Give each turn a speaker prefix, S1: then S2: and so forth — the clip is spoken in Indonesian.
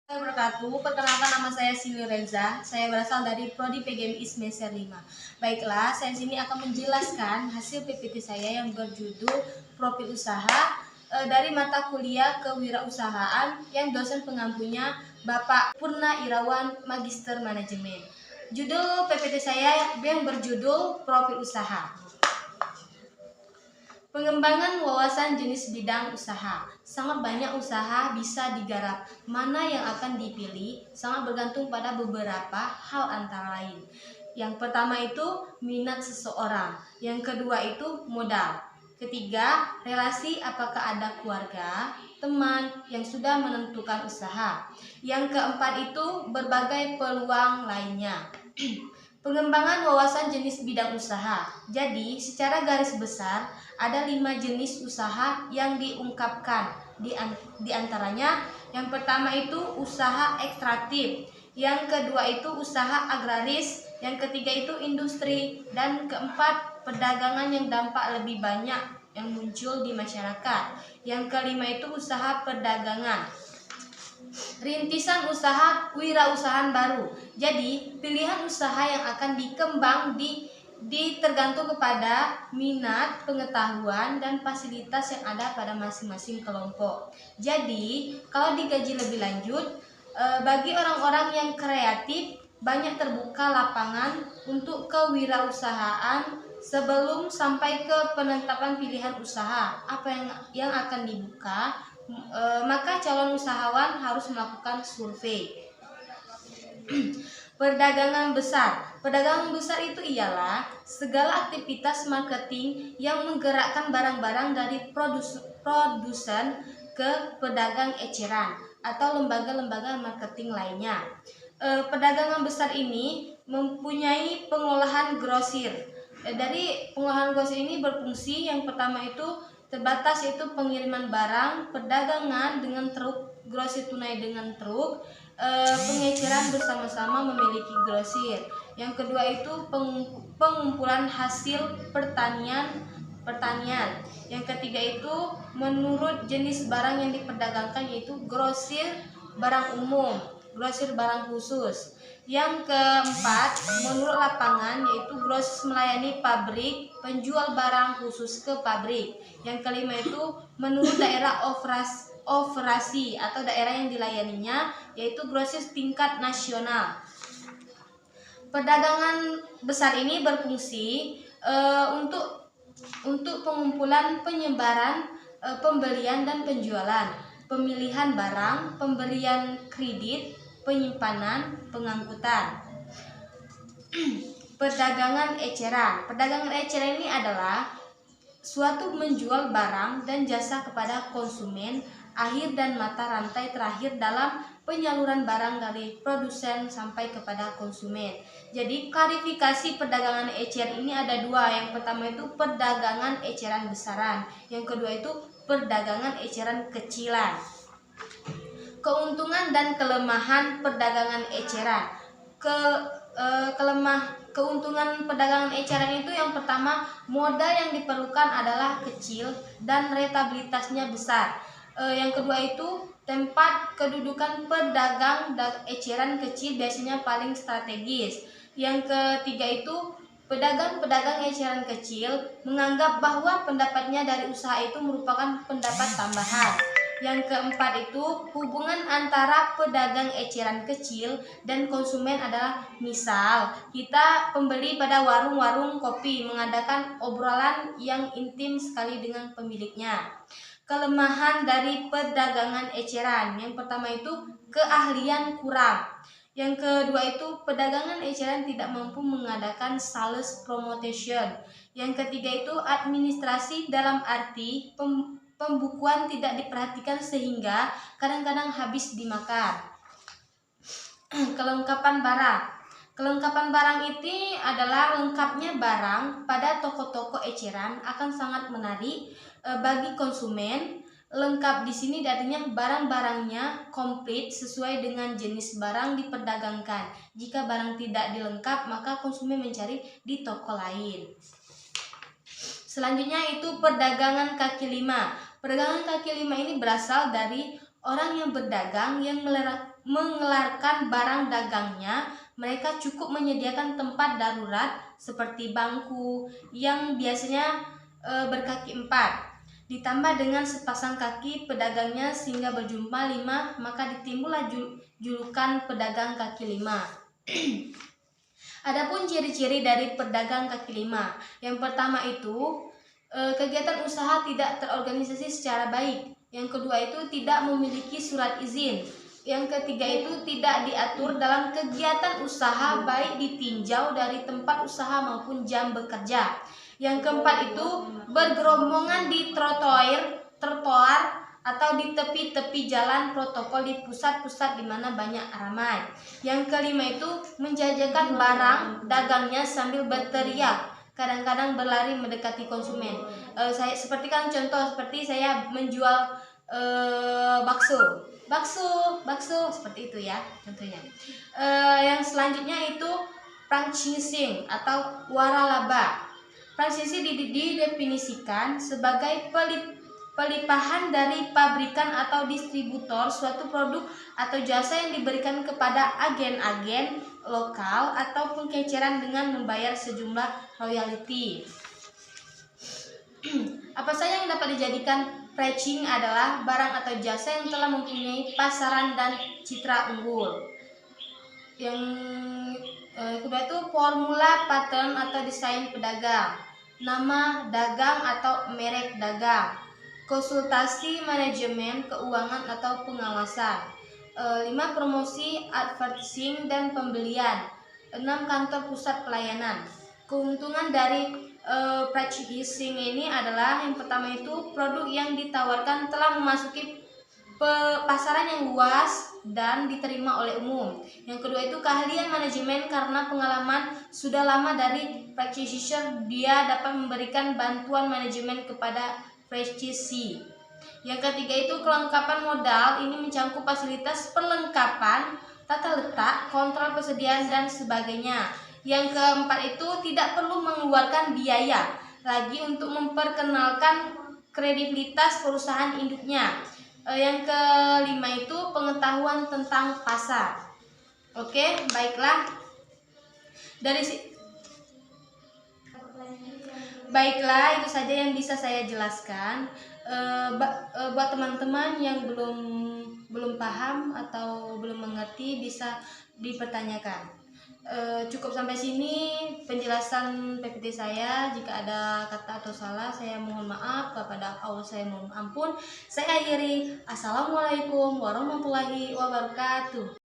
S1: Wabarakatuh. Perkenalkan, nama saya Sili Reza. Saya berasal dari Prodi PGMI semester 5. Baiklah, saya sini akan menjelaskan hasil PPT saya yang berjudul Profil Usaha dari mata kuliah kewirausahaan yang dosen pengampunya Bapak Purna Irawan Magister Manajemen. Judul PPT saya yang berjudul Profil Usaha. Pengembangan wawasan jenis bidang usaha. Sangat banyak usaha bisa digarap. Mana yang akan dipilih sangat bergantung pada beberapa hal antara lain. Yang pertama itu minat seseorang. Yang kedua itu modal. Ketiga, relasi, apakah ada keluarga, teman yang sudah menentukan usaha. Yang keempat itu berbagai peluang lainnya. Pengembangan wawasan jenis bidang usaha. Jadi, secara garis besar, ada 5 jenis usaha yang diungkapkan. Di antaranya, yang pertama itu usaha ekstraktif, yang kedua itu usaha agraris, yang ketiga itu industri, dan keempat perdagangan yang dampak lebih banyak yang muncul di masyarakat. Yang kelima itu usaha perdagangan. Rintisan usaha wirausahaan baru. Jadi, pilihan usaha yang akan dikembang tergantung kepada minat, pengetahuan, dan fasilitas yang ada pada masing-masing kelompok. Jadi, kalau digaji lebih lanjut, bagi orang-orang yang kreatif, banyak terbuka lapangan untuk kewirausahaan sebelum sampai ke penetapan pilihan usaha. Apa yang akan dibuka? Maka calon usahawan harus melakukan survei. Perdagangan besar. Perdagangan besar itu ialah segala aktivitas marketing yang menggerakkan barang-barang dari produsen ke pedagang eceran atau lembaga-lembaga marketing lainnya. Perdagangan besar ini mempunyai pengolahan grosir. Dari pengolahan grosir ini berfungsi, yang pertama itu terbatas, yaitu pengiriman barang, perdagangan dengan truk, grosir tunai dengan truk, pengeceran bersama-sama memiliki grosir. Yang kedua itu pengumpulan hasil pertanian. Yang ketiga itu menurut jenis barang yang diperdagangkan, yaitu grosir barang umum, grosir barang khusus. Yang keempat, menurut lapangan, yaitu grosir melayani pabrik, penjual barang khusus ke pabrik. Yang kelima itu menurut daerah operasi atau daerah yang dilayaninya, yaitu grosir tingkat nasional. Perdagangan besar ini berfungsi untuk pengumpulan, penyebaran, pembelian dan penjualan, pemilihan barang, pemberian kredit, penyimpanan, pengangkutan. Perdagangan eceran. Perdagangan eceran ini adalah suatu menjual barang dan jasa kepada konsumen akhir dan mata rantai terakhir dalam penyaluran barang dari produsen sampai kepada konsumen. Jadi klarifikasi perdagangan eceran ini ada dua. Yang pertama itu perdagangan eceran besaran, yang kedua itu perdagangan eceran kecilan. Keuntungan dan kelemahan perdagangan eceran. Keuntungan perdagangan eceran itu, yang pertama, modal yang diperlukan adalah kecil dan rentabilitasnya besar. Yang kedua itu tempat kedudukan pedagang eceran kecil biasanya paling strategis. Yang ketiga itu pedagang-pedagang eceran kecil menganggap bahwa pendapatnya dari usaha itu merupakan pendapat tambahan. Yang keempat itu hubungan antara pedagang eceran kecil dan konsumen adalah, misal kita pembeli pada warung-warung kopi mengadakan obrolan yang intim sekali dengan pemiliknya. Kelemahan dari perdagangan eceran, yang pertama itu keahlian kurang. Yang kedua itu perdagangan eceran tidak mampu mengadakan sales promotion. Yang ketiga itu administrasi, dalam arti pembukuan tidak diperhatikan sehingga kadang-kadang habis dimakan. Kelengkapan barang. Kelengkapan barang ini adalah lengkapnya barang pada toko-toko eceran akan sangat menarik bagi konsumen. Lengkap di sini artinya barang-barangnya komplit sesuai dengan jenis barang diperdagangkan. Jika barang tidak dilengkap, maka konsumen mencari di toko lain. Selanjutnya itu perdagangan kaki lima. Perdagangan kaki lima ini berasal dari orang yang berdagang yang mengelarkan barang dagangnya, mereka cukup menyediakan tempat darurat seperti bangku yang biasanya berkaki 4. Ditambah dengan sepasang kaki pedagangnya sehingga berjumlah 5, maka ditimbullah julukan pedagang kaki 5. Adapun ciri-ciri dari pedagang kaki 5, yang pertama itu kegiatan usaha tidak terorganisasi secara baik. Yang kedua itu tidak memiliki surat izin. Yang ketiga itu tidak diatur dalam kegiatan usaha baik ditinjau dari tempat usaha maupun jam bekerja. Yang keempat itu bergerombongan di trotoar atau di tepi-tepi jalan protokol di pusat-pusat di mana banyak ramai. Yang kelima itu menjajakan barang dagangnya sambil berteriak, kadang-kadang berlari mendekati konsumen. Saya seperti saya menjual bakso seperti itu ya contohnya. Yang selanjutnya itu franchising atau waralaba. Franchising didefinisikan sebagai pelimpahan dari pabrikan atau distributor suatu produk atau jasa yang diberikan kepada agen-agen lokal atau pengeceran dengan membayar sejumlah royalti. Apa saja yang dapat dijadikan franchising adalah barang atau jasa yang telah mempunyai pasaran dan citra unggul. Yang kedua itu formula, pattern atau desain pedagang, nama dagang atau merek dagang, konsultasi manajemen keuangan atau pengawasan. 5. Promosi, advertising dan pembelian. 6. Kantor pusat pelayanan. Keuntungan dari franchising ini adalah yang pertama itu produk yang ditawarkan telah memasuki pasaran yang luas dan diterima oleh umum. Yang kedua itu keahlian manajemen, karena pengalaman sudah lama dari franchisor, dia dapat memberikan bantuan manajemen kepada franchisee. Yang ketiga itu kelengkapan modal, ini mencakup fasilitas perlengkapan, tata letak, kontrol persediaan dan sebagainya. Yang keempat itu tidak perlu mengeluarkan biaya lagi untuk memperkenalkan kredibilitas perusahaan induknya. Yang kelima itu pengetahuan tentang pasar. Oke, baiklah. Baiklah, itu saja yang bisa saya jelaskan. Buat teman-teman yang belum paham atau belum mengerti bisa dipertanyakan. Cukup sampai sini penjelasan PPT saya. Jika ada kata atau salah saya mohon maaf, kepada Allah saya mohon ampun. Saya akhiri. Assalamualaikum warahmatullahi wabarakatuh.